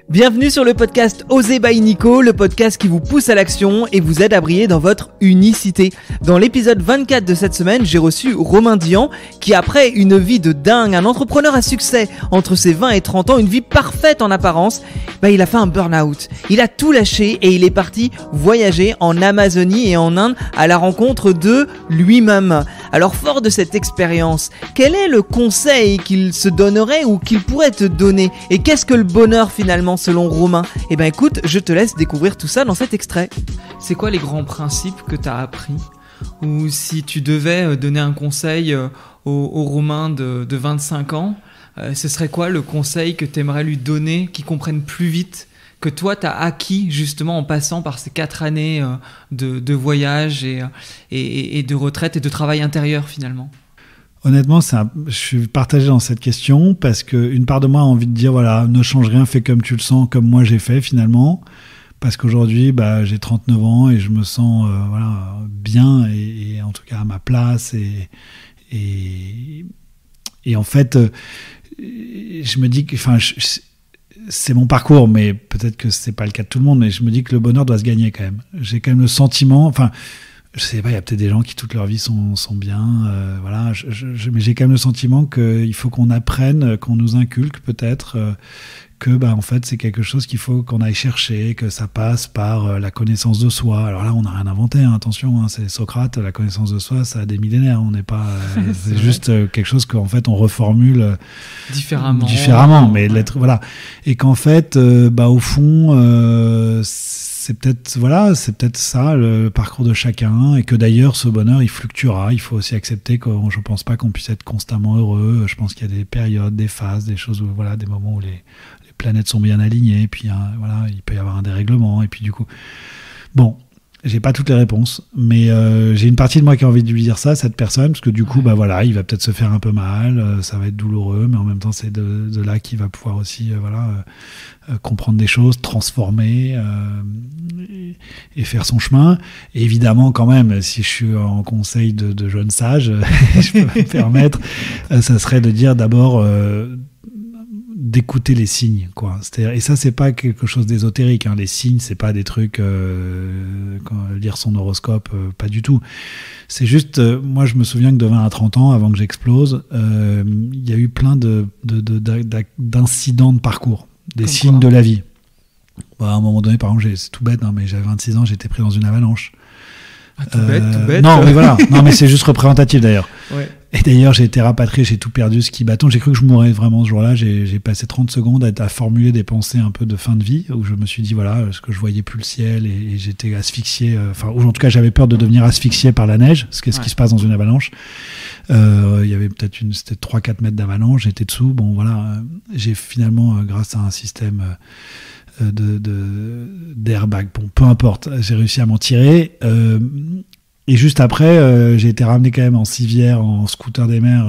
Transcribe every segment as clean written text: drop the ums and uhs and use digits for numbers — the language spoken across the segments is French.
Bienvenue sur le podcast Osez by Nico, le podcast qui vous pousse à l'action et vous aide à briller dans votre unicité. Dans l'épisode 24 de cette semaine, j'ai reçu Romain Dian qui, après une vie de dingue, un entrepreneur à succès entre ses 20 et 30 ans, une vie parfaite en apparence, il a fait un burn-out. Il a tout lâché et il est parti voyager en Amazonie et en Inde à la rencontre de lui-même. Alors, fort de cette expérience, quel est le conseil qu'il se donnerait ou qu'il pourrait te donner? Et qu'est-ce que le bonheur finalement selon Romain? Écoute, je te laisse découvrir tout ça dans cet extrait. C'est quoi les grands principes que tu as appris? Ou si tu devais donner un conseil au Romain de 25 ans, ce serait quoi le conseil que tu aimerais lui donner, qu'il comprenne plus vite, que toi tu as acquis justement en passant par ces 4 années de voyage et de retraite et de travail intérieur finalement? Honnêtement, je suis partagé dans cette question parce qu'une part de moi a envie de dire voilà, ne change rien, fais comme tu le sens, comme moi j'ai fait finalement. Parce qu'aujourd'hui, j'ai 39 ans et je me sens bien et en tout cas à ma place. Et en fait, je me dis que c'est mon parcours, mais peut-être que c'est pas le cas de tout le monde, mais je me dis que le bonheur doit se gagner quand même. J'ai quand même le sentiment... Je sais pas, il y a peut-être des gens qui toute leur vie sont bien, mais j'ai quand même le sentiment qu'il faut qu'on apprenne, qu'on nous inculque peut-être que en fait c'est quelque chose qu'il faut qu'on aille chercher, que ça passe par la connaissance de soi. Alors là, on n'a rien inventé, attention, c'est Socrate, la connaissance de soi, ça a des millénaires, on n'est pas, c'est juste quelque chose qu'en fait on reformule différemment, mais l'être, voilà, et qu'en fait, au fond, c'est peut-être ça le parcours de chacun, et que d'ailleurs ce bonheur il fluctuera. Il faut aussi accepter que je pense pas qu'on puisse être constamment heureux. Je pense qu'il y a des périodes, des phases, des choses où des moments où les planètes sont bien alignées, et puis il peut y avoir un dérèglement, et puis du coup j'ai pas toutes les réponses, mais j'ai une partie de moi qui a envie de lui dire ça à cette personne, parce que du coup, il va peut-être se faire un peu mal, ça va être douloureux, mais en même temps, c'est de là qu'il va pouvoir aussi comprendre des choses, transformer et faire son chemin. Et évidemment, quand même, si je suis en conseil de jeune sage, je peux me permettre, ça serait de dire d'abord... d'écouter les signes, quoi. C'est-à-dire, et ça, c'est pas quelque chose d'ésotérique, les signes, c'est pas des trucs lire son horoscope, pas du tout. C'est juste, moi je me souviens que de 20 à 30 ans, avant que j'explose, il y a eu plein d'incidents de parcours, des signes de la vie. À un moment donné, par exemple, c'est tout bête, mais j'avais 26 ans, j'étais pris dans une avalanche. Tout bête. Non, mais voilà. Non, mais c'est juste représentatif d'ailleurs. Ouais. Et d'ailleurs, j'ai été rapatrié, j'ai tout perdu, ski bâton. J'ai cru que je mourrais vraiment ce jour-là. J'ai passé 30 secondes à formuler des pensées un peu de fin de vie, où je me suis dit, parce que je voyais plus le ciel et j'étais asphyxié. Ou en tout cas, j'avais peur de devenir asphyxié par la neige, ce qui se passe dans une avalanche. Il y avait peut-être c'était 3-4 mètres d'avalanche, j'étais dessous. J'ai finalement, grâce à un système... d'airbag, peu importe, j'ai réussi à m'en tirer, et juste après j'ai été ramené quand même en civière, en scooter des mers,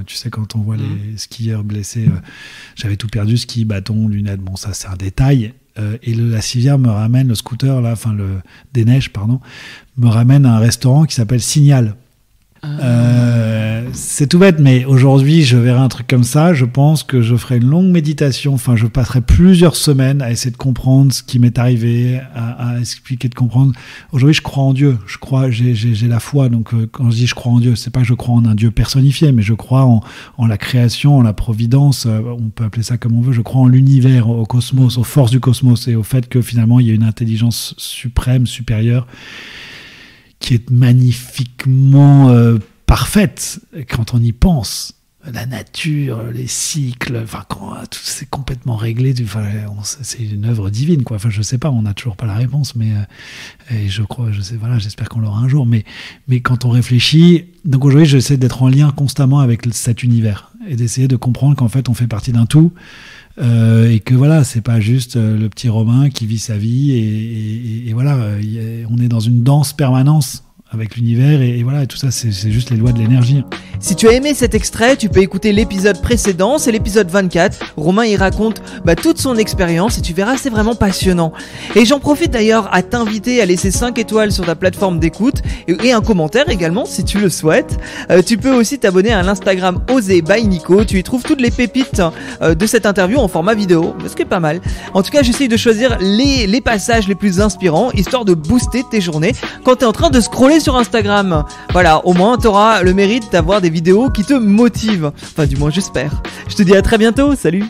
tu sais, quand on voit les skieurs blessés, j'avais tout perdu, ski, bâton, lunettes, ça c'est un détail, et la civière me ramène, le scooter là, des neiges, me ramène à un restaurant qui s'appelle Signal. C'est tout bête, mais aujourd'hui je verrai un truc comme ça, je pense que je ferai une longue méditation, je passerai plusieurs semaines à essayer de comprendre ce qui m'est arrivé, à expliquer, de comprendre. Aujourd'hui je crois en Dieu, j'ai la foi, donc quand je dis je crois en Dieu, c'est pas que je crois en un Dieu personnifié, mais je crois en la création, en la providence, on peut appeler ça comme on veut, je crois en l'univers, au cosmos, aux forces du cosmos, et au fait que finalement il y a une intelligence suprême, supérieure, qui est magnifiquement parfaite quand on y pense. La nature, les cycles, quand tout c'est complètement réglé, c'est une œuvre divine, quoi. Je sais pas, on n'a toujours pas la réponse, mais et j'espère qu'on l'aura un jour. Mais quand on réfléchit, donc aujourd'hui, j'essaie d'être en lien constamment avec cet univers et d'essayer de comprendre qu'en fait, on fait partie d'un tout. Et que c'est pas juste le petit Romain qui vit sa vie et on est dans une danse permanente avec l'univers et voilà, et tout ça, c'est juste les lois de l'énergie. Si tu as aimé cet extrait, tu peux écouter l'épisode précédent, c'est l'épisode 24. Romain y raconte toute son expérience et tu verras, c'est vraiment passionnant. Et j'en profite d'ailleurs à t'inviter à laisser 5 étoiles sur ta plateforme d'écoute et un commentaire également si tu le souhaites. Tu peux aussi t'abonner à l'Instagram Osez by Nico, tu y trouves toutes les pépites de cette interview en format vidéo, ce qui est pas mal. En tout cas, j'essaye de choisir les passages les plus inspirants, histoire de booster tes journées quand tu es en train de scroller sur Instagram. Voilà, au moins tu auras le mérite d'avoir des vidéos qui te motivent. Enfin, du moins j'espère. Je te dis à très bientôt, salut!